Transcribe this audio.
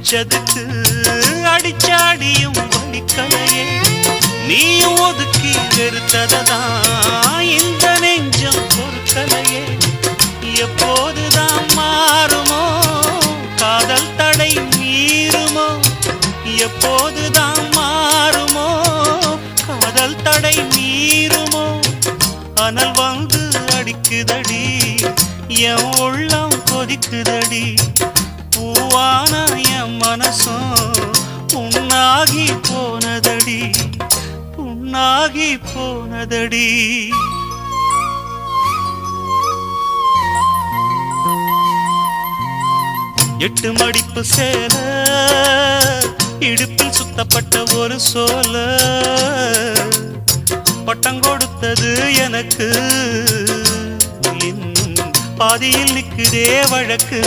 அடிச்சதுக்கு அடிச்சாடியும் வலிக்கலையே நீயும் ஒதுக்கி வெறுத்ததான் இந்த நெஞ்சம் பொறுக்கலையே எப்போதுதான் மாறுமோ காதல் தடை மீறுமோ எப்போதுதான் மாறுமோ காதல் தடை மீறுமோ அனல் வந்து அடிக்குதடி என் உள்ளம் கொதிக்குதடி பூவான என் மனசும் புண்ணாகி போனதடி புண்ணாகி போனதடி எட்டு மடிப்பு சேல இடுப்பில் சுத்தப்பட்ட ஒரு சோல பட்டம் கொடுத்தது எனக்கு பாதியில் நிற்குதே வழக்கு